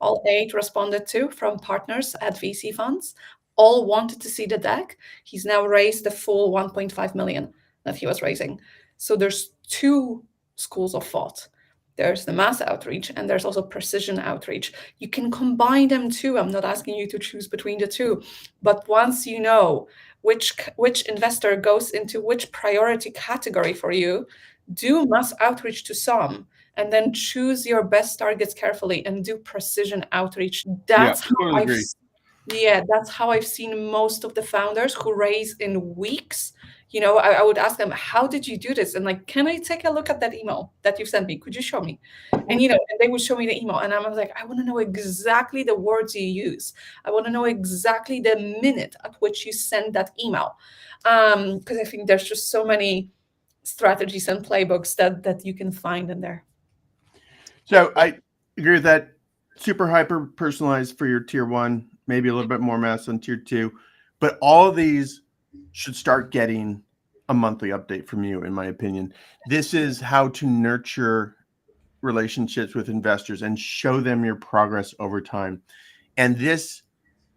All 8 responded to from partners at VC funds. All wanted to see the deck. He's now raised the full 1.5 million that he was raising. So there's 2 schools of thought. There's the mass outreach, and there's also precision outreach. You can combine them too. I'm not asking you to choose between the 2, but once you know which investor goes into which priority category for you, do mass outreach to some, and then choose your best targets carefully and do precision outreach. That's how I've seen most of the founders who raise in weeks. I would ask them, how did you do this? And like, can I take a look at that email that you sent me? Could you show me? And, and they would show me the email. And I was like, I want to know exactly the words you use. I want to know exactly the minute at which you send that email. Because I think there's just so many strategies and playbooks that you can find in there. So I agree with that. Super hyper personalized for your tier 1, maybe a little bit more mass on tier 2, but all of these should start getting a monthly update from you, in my opinion. This is how to nurture relationships with investors and show them your progress over time. And this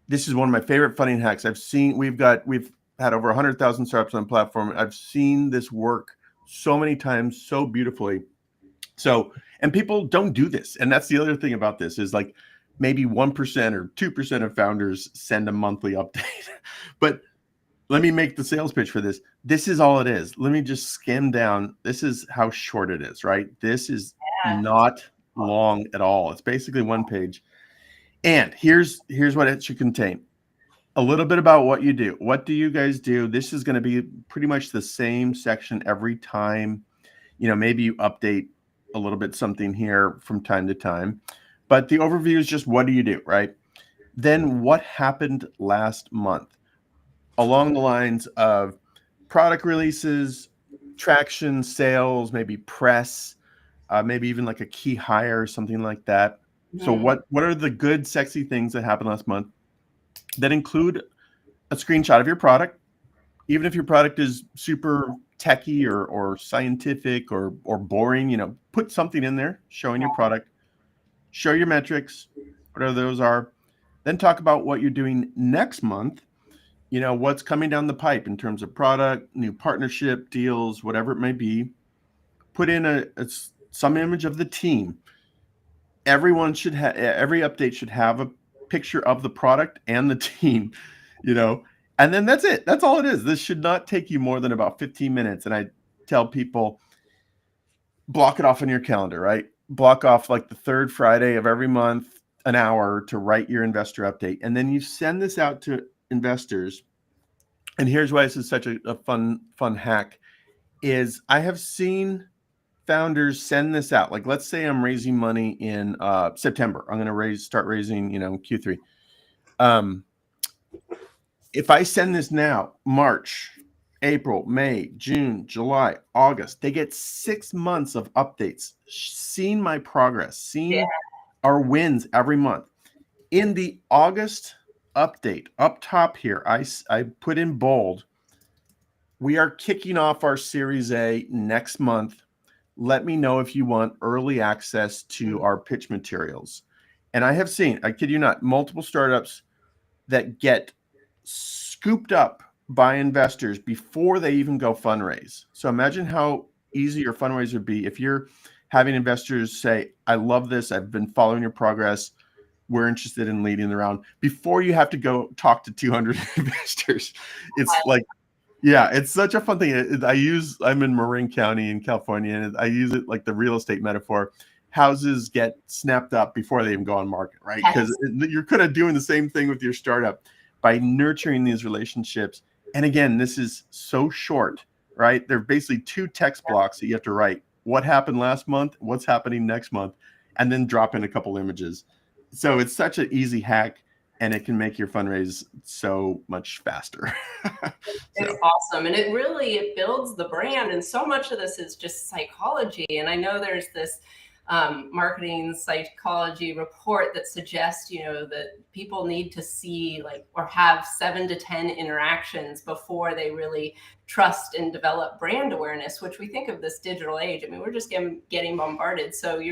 is one of my favorite funding hacks. We've had over 100,000 startups on the platform. I've seen this work so many times, so beautifully. So, and people don't do this. And that's the other thing about this is like maybe 1% or 2% of founders send a monthly update. But let me make the sales pitch for this. This is all it is. Let me just skim down. This is how short it is, right? This is not long at all. It's basically one page. And here's what it should contain. A little bit about what you do. What do you guys do? This is going to be pretty much the same section every time. You know, maybe you update a little bit something here from time to time, but the overview is just what do you do, right? Then what happened last month along the lines of product releases, traction, sales, maybe press, maybe even like a key hire or something like that. So what are the good, sexy things that happened last month that include a screenshot of your product, even if your product is super techy or scientific or boring, you know, put something in there showing your product, show your metrics, whatever those are, then talk about what you're doing next month, you know, what's coming down the pipe in terms of product, new partnership deals, whatever it may be. Put in some image of the team. Everyone should have, every update should have a picture of the product and the team, you know, and then that's it. That's all it is. This should not take you more than about 15 minutes. And I tell people, block it off on your calendar, right? Block off like the third Friday of every month, an hour to write your investor update. And then you send this out to investors. And here's why this is such a fun hack is I have seen founders send this out. Like, let's say I'm raising money in September. I'm going to start raising, you know, Q3. If I send this now, March, April, May, June, July, August, they get 6 months of updates, seeing my progress, seeing our wins every month. In the August update up top here, I put in bold, we are kicking off our Series A next month. Let me know if you want early access to our pitch materials. And I have seen, I kid you not, multiple startups that get scooped up by investors before they even go fundraise. So imagine how easy your fundraiser would be if you're having investors say, I love this, I've been following your progress, we're interested in leading the round, before you have to go talk to 200 investors. It's like, yeah, it's such a fun thing. I'm in Marin County in California, and I use it like the real estate metaphor. Houses get snapped up before they even go on market, right? Because you're kind of doing the same thing with your startup by nurturing these relationships. And again, this is so short, right? There are basically 2 text blocks that you have to write. What happened last month? What's happening next month? And then drop in a couple images. So it's such an easy hack, and it can make your fundraise so much faster. It's awesome. And it builds the brand. And so much of this is just psychology. And I know there's this marketing psychology report that suggests, you know, that people need to see or have 7 to 10 interactions before they really trust and develop brand awareness, which we think of this digital age. I mean, we're just getting bombarded. So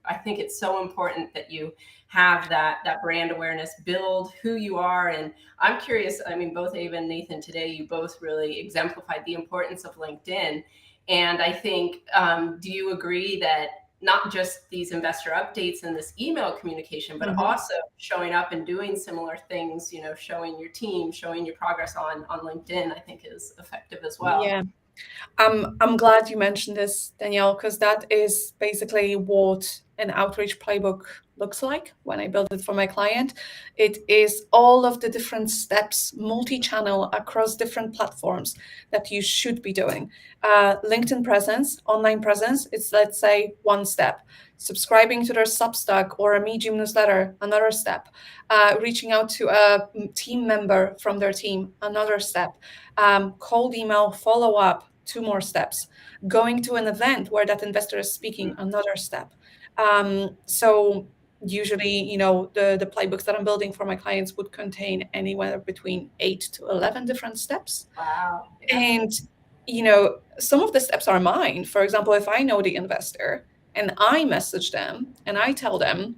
I think it's so important that you have that brand awareness, build who you are. And I'm curious, I mean, both Eva and Nathan today, you both really exemplified the importance of LinkedIn. And I think, do you agree that not just these investor updates and this email communication, but also showing up and doing similar things, you know, showing your team, showing your progress on LinkedIn, I think is effective as well. Yeah. I'm glad you mentioned this, Danielle, because that is basically what an outreach playbook looks like when I build it for my client. It is all of the different steps, multi-channel across different platforms that you should be doing. LinkedIn presence, online presence, it's, let's say, 1 step. Subscribing to their Substack or a Medium newsletter, another step. Reaching out to a team member from their team, another step. Cold email, follow up, 2 more steps. Going to an event where that investor is speaking, another step. So usually, you know, the playbooks that I'm building for my clients would contain anywhere between 8 to 11 different steps. Wow. And, you know, some of the steps are mine. For example, if I know the investor and I message them and I tell them,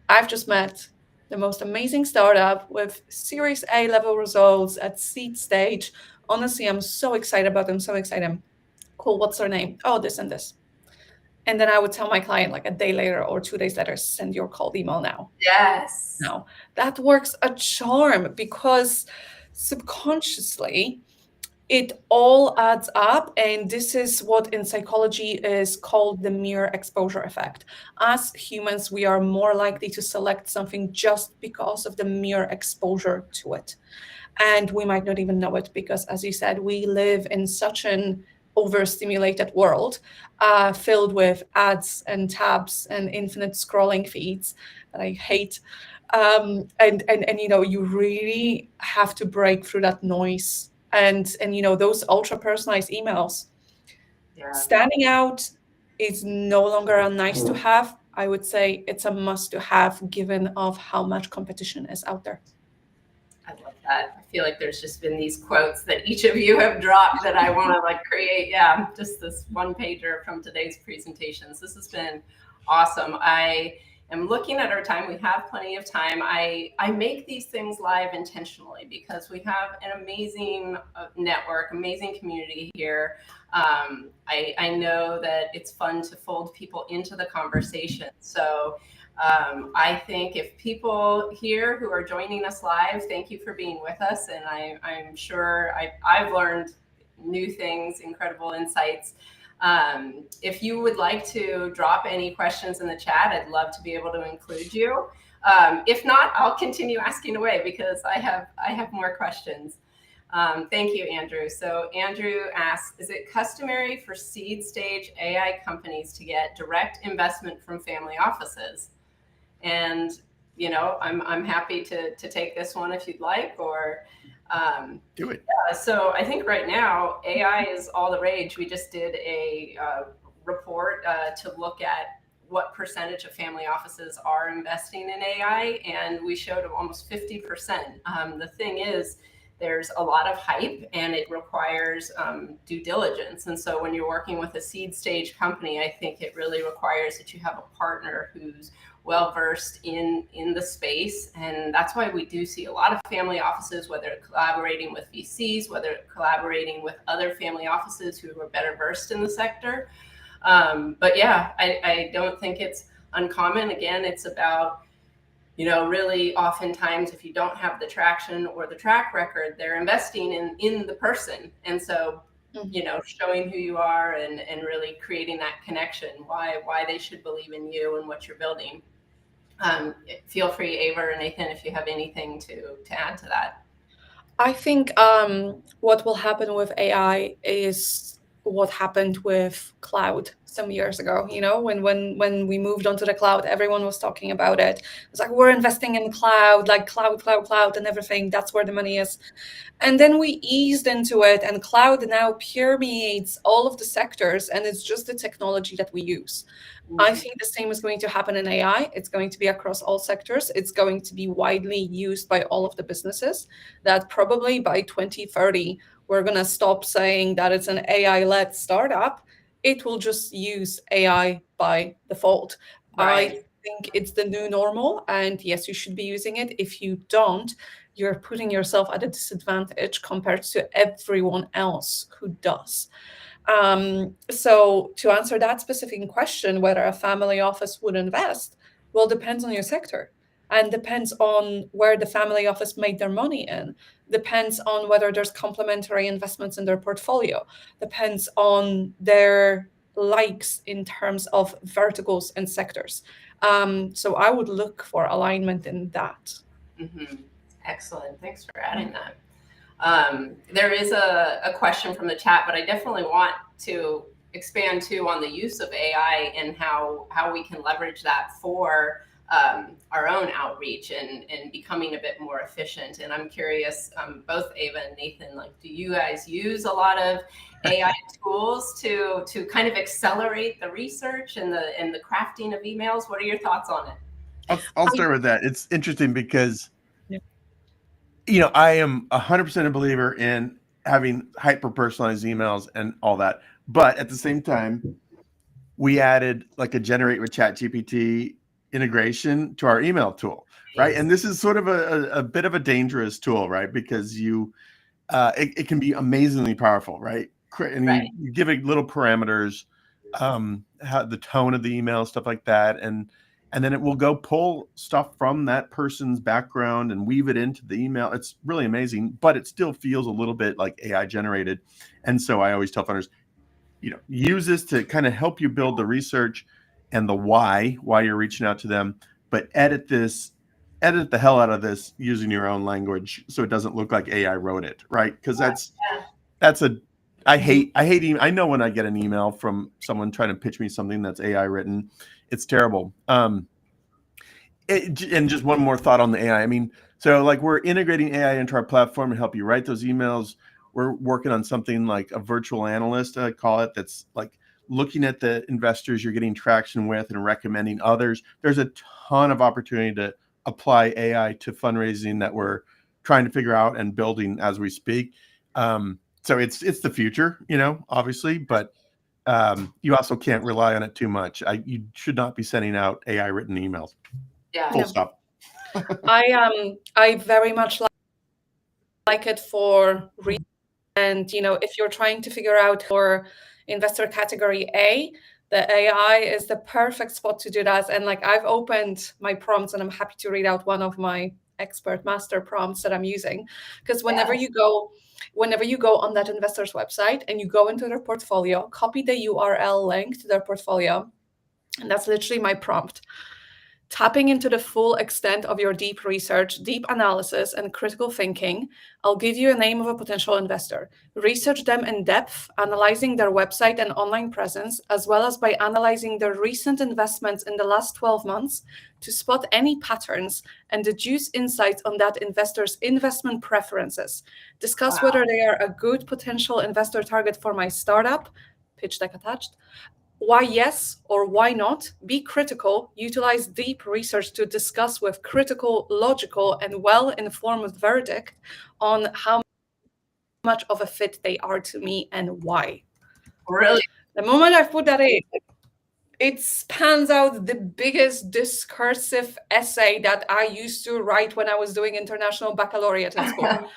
I've just met the most amazing startup with Series A level results at seed stage. Honestly, I'm so excited about them, so excited. Cool, what's their name? Oh, this and this. And then I would tell my client like a day later or 2 days later, send your cold email now. Yes. No, that works a charm because subconsciously, it all adds up. And this is what in psychology is called the mere exposure effect. As humans, we are more likely to select something just because of the mere exposure to it. And we might not even know it because, as you said, we live in such an overstimulated world filled with ads and tabs and infinite scrolling feeds that I hate. And you really have to break through that noise. And those ultra personalized emails, standing out is no longer a nice to have. I would say it's a must to have, given of how much competition is out there. I love that. I feel like there's just been these quotes that each of you have dropped that I want to create. Yeah, just this one pager from today's presentations. This has been awesome. I am looking at our time. We have plenty of time. I make these things live intentionally because we have an amazing network, amazing community here. I know that it's fun to fold people into the conversation. So I think if people here who are joining us live, thank you for being with us. And I'm sure I've learned new things, incredible insights. If you would like to drop any questions in the chat, I'd love to be able to include you. If not, I'll continue asking away because I have more questions. Thank you, Andrew. So Andrew asks, is it customary for seed stage AI companies to get direct investment from family offices? And, I'm happy to take this one if you'd like, or do it. Yeah, so I think right now AI is all the rage. We just did a report to look at what percentage of family offices are investing in AI, and we showed almost 50%. The thing is, there's a lot of hype and it requires due diligence. And so when you're working with a seed stage company, I think it really requires that you have a partner who's well-versed in the space. And that's why we do see a lot of family offices, whether collaborating with VCs, whether collaborating with other family offices who are better versed in the sector. But yeah, I don't think it's uncommon. Again, it's about, really oftentimes if you don't have the traction or the track record, they're investing in the person. And so, showing who you are and really creating that connection, why they should believe in you and what you're building. Feel free, Eva or Nathan, if you have anything to add to that. I think what will happen with AI is what happened with cloud some years ago. When we moved onto the cloud, everyone was talking about it. It's like, we're investing in cloud, like cloud and everything. That's where the money is. And then we eased into it, and cloud now permeates all of the sectors, and it's just the technology that we use. I think the same is going to happen in AI. It's going to be across all sectors. It's going to be widely used by all of the businesses. That probably by 2030, we're going to stop saying that it's an AI-led startup. It will just use AI by default. Right. I think it's the new normal. And yes, you should be using it. If you don't, you're putting yourself at a disadvantage compared to everyone else who does. So to answer that specific question, whether a family office would invest, well, depends on your sector and depends on where the family office made their money in, depends on whether there's complementary investments in their portfolio, depends on their likes in terms of verticals and sectors. So I would look for alignment in that. Mm-hmm. Excellent. Thanks for adding that. There is a question from the chat, but I definitely want to expand too on the use of AI and how we can leverage that for our own outreach and becoming a bit more efficient. And I'm curious, both Eva and Nathan, do you guys use a lot of AI tools to kind of accelerate the research and the crafting of emails? What are your thoughts on it? I'll start with that. It's interesting because I am 100% a believer in having hyper-personalized emails and all that. But at the same time, we added a generate with ChatGPT integration to our email tool, right? And this is sort of a bit of a dangerous tool, right? Because it can be amazingly powerful, right? And you give it little parameters, how the tone of the email, stuff like that. And and then it will go pull stuff from that person's background and weave it into the email. It's really amazing, but it still feels a little bit like AI generated. And so I always tell funders, use this to kind of help you build the research and the why you're reaching out to them, but edit the hell out of this using your own language so it doesn't look like AI wrote it, right? Because I know when I get an email from someone trying to pitch me something that's AI written, it's terrible. And just one more thought on the AI. I mean, so like we're integrating AI into our platform to help you write those emails. We're working on something like a virtual analyst, I call it, that's like looking at the investors you're getting traction with and recommending others. There's a ton of opportunity to apply AI to fundraising that we're trying to figure out and building as we speak. So it's the future, obviously, but you also can't rely on it too much. You should not be sending out AI written emails. Yeah. Full stop. I very much like it for and if you're trying to figure out for investor category A, the AI is the perfect spot to do that. And like I've opened my prompts and I'm happy to read out one of my expert master prompts that I'm using, because whenever you go on that investor's website and you go into their portfolio, copy the URL link to their portfolio, and that's literally my prompt. Tapping into the full extent of your deep research, deep analysis, and critical thinking, I'll give you a name of a potential investor. Research them in depth, analyzing their website and online presence, as well as by analyzing their recent investments in the last 12 months to spot any patterns and deduce insights on that investor's investment preferences. Discuss whether they are a good potential investor target for my startup, pitch deck attached. Why yes or why not? Be critical. Utilize deep research to discuss with critical, logical, and well-informed verdict on how much of a fit they are to me and why. Really? The moment I put that in, it spans out the biggest discursive essay that I used to write when I was doing international baccalaureate in school.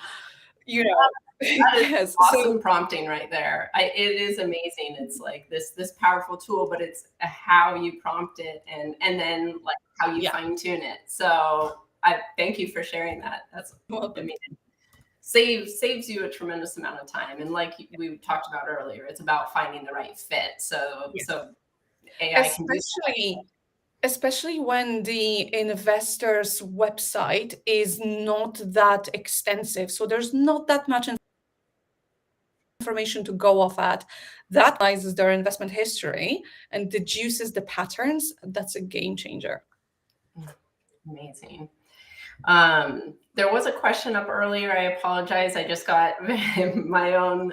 That is awesome prompting right there. It is amazing. It's like this powerful tool, but it's how you prompt it and then like how you fine tune it. So I thank you for sharing that. That's saves you a tremendous amount of time. And like we talked about earlier, it's about finding the right fit. So AI especially when the investor's website is not that extensive. So there's not that much information to go off at. That analyzes their investment history and deduces the patterns. That's a game changer. Amazing. There was a question up earlier. I apologize. I just got my own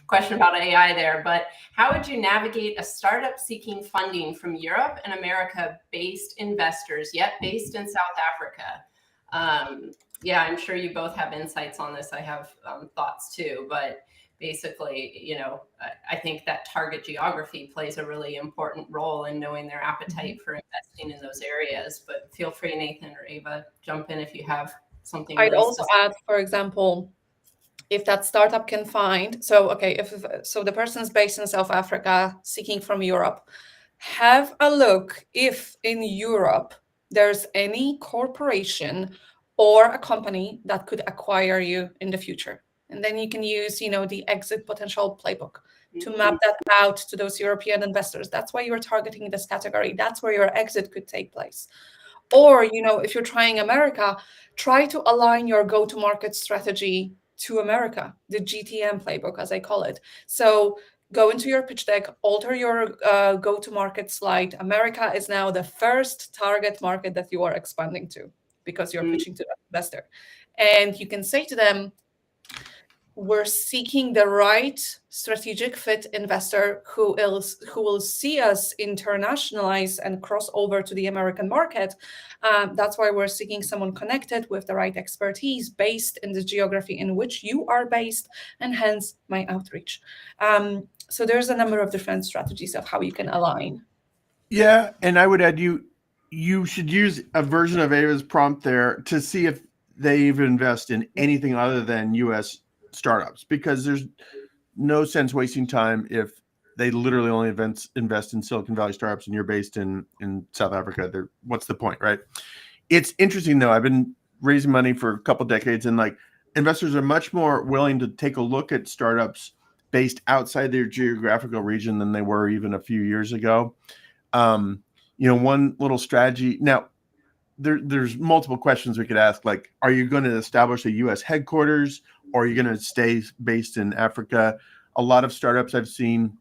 question about AI there. But how would you navigate a startup seeking funding from Europe and America-based investors, yet based in South Africa? Yeah, I'm sure you both have insights on this. I have thoughts too. But basically, I think that target geography plays a really important role in knowing their appetite for investing in those areas. But feel free, Nathan or Eva, jump in if you have something. I'd also add, for example, if that startup can find, if the person's based in South Africa, seeking from Europe, have a look if in Europe there's any corporation or a company that could acquire you in the future. And then you can use, the exit potential playbook to map that out to those European investors. That's why you're targeting this category. That's where your exit could take place. Or, if you're trying America, try to align your go-to-market strategy to America, the GTM playbook, as I call it. So go into your pitch deck, alter your go-to-market slide. America is now the first target market that you are expanding to because you're pitching to that investor. And you can say to them, we're seeking the right strategic fit investor who will see us internationalize and cross over to the American market. That's why we're seeking someone connected with the right expertise based in the geography in which you are based, and hence my outreach. So there's a number of different strategies of how you can align. Yeah, and I would add you should use a version of Eva's prompt there to see if they even invest in anything other than U.S. startups, because there's no sense wasting time if they literally only invest in Silicon Valley startups, and you're based in South Africa. What's the point, right? It's interesting though. I've been raising money for a couple decades, and like investors are much more willing to take a look at startups based outside their geographical region than they were even a few years ago. One little strategy now. There's multiple questions we could ask, like, are you going to establish a U.S. headquarters, or are you going to stay based in Africa? A lot of startups I've seen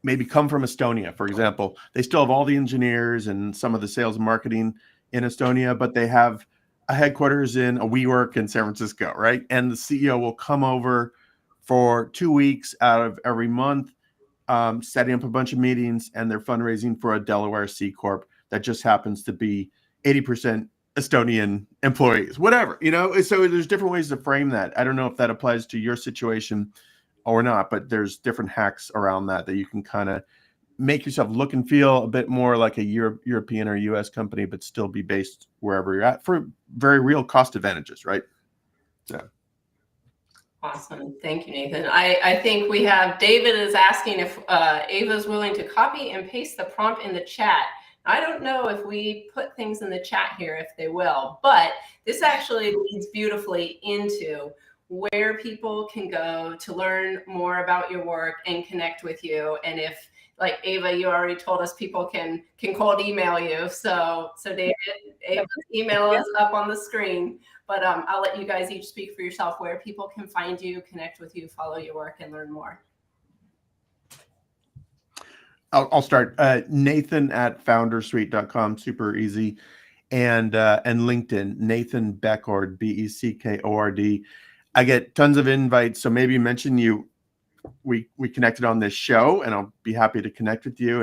maybe come from Estonia, for example. They still have all the engineers and some of the sales and marketing in Estonia, but they have a headquarters in a WeWork in San Francisco, right? And the CEO will come over for 2 weeks out of every month, setting up a bunch of meetings, and they're fundraising for a Delaware C Corp that just happens to be 80% Estonian employees, whatever, so there's different ways to frame that. I don't know if that applies to your situation or not, but there's different hacks around that you can kind of make yourself look and feel a bit more like a European or US company, but still be based wherever you're at for very real cost advantages, right? So. Awesome. Thank you, Nathan. I think we have David is asking if Eva's willing to copy and paste the prompt in the chat. I don't know if we put things in the chat here, if they will, but this actually leads beautifully into where people can go to learn more about your work and connect with you. And if, like Eva, you already told us people can cold email you. So David, Eva's email is up on the screen, but I'll let you guys each speak for yourself where people can find you, connect with you, follow your work, and learn more. I'll start. Nathan at Foundersuite.com, super easy, and LinkedIn, Nathan Beckord, Beckord. I get tons of invites, so maybe mention you. We connected on this show, and I'll be happy to connect with you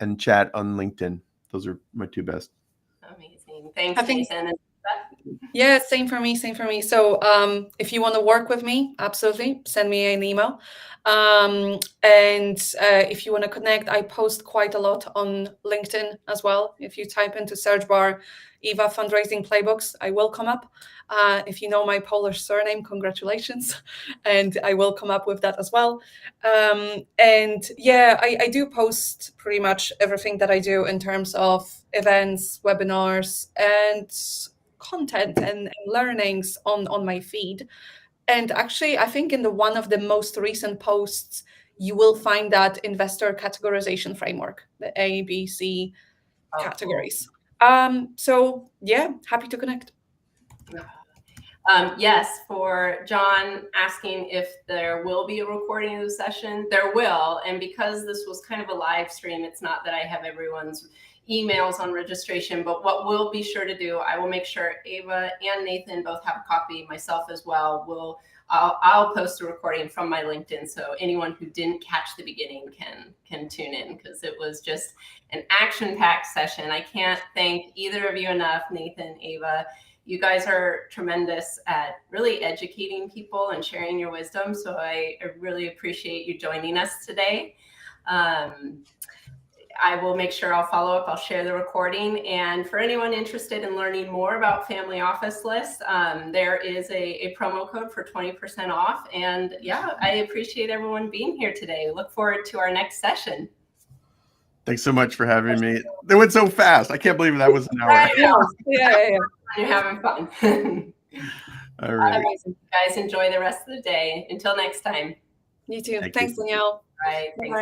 and chat on LinkedIn. Those are my two best. Amazing. Thanks, Nathan. Yeah, same for me. So if you want to work with me, absolutely, send me an email. And if you want to connect, I post quite a lot on LinkedIn as well. If you type into search bar Eva Fundraising Playbooks, I will come up. If you know my Polish surname, congratulations. And I will come up with that as well. And yeah, I do post pretty much everything that I do in terms of events, webinars, and content and learnings on my feed. And actually, I think in one of the most recent posts, you will find that investor categorization framework, the A, B, C categories. So yeah, happy to connect. Yes, for John asking if there will be a recording of the session, there will. And because this was kind of a live stream, it's not that I have everyone's emails on registration, but what we'll be sure to do, I will make sure Eva and Nathan both have a copy, myself as well. I'll post a recording from my LinkedIn, so anyone who didn't catch the beginning can tune in, because it was just an action-packed session. I can't thank either of you enough, Nathan, Eva. You guys are tremendous at really educating people and sharing your wisdom, so I really appreciate you joining us today. I will make sure I'll follow up. I'll share the recording. And for anyone interested in learning more about Family Office List, there is a promo code for 20% off. And yeah, I appreciate everyone being here today. Look forward to our next session. Thanks so much for having me. They went so fast. I can't believe that was an hour. Yeah. You're having fun. All right. You guys enjoy the rest of the day. Until next time. You too. Thanks, Danielle. Bye. Thanks.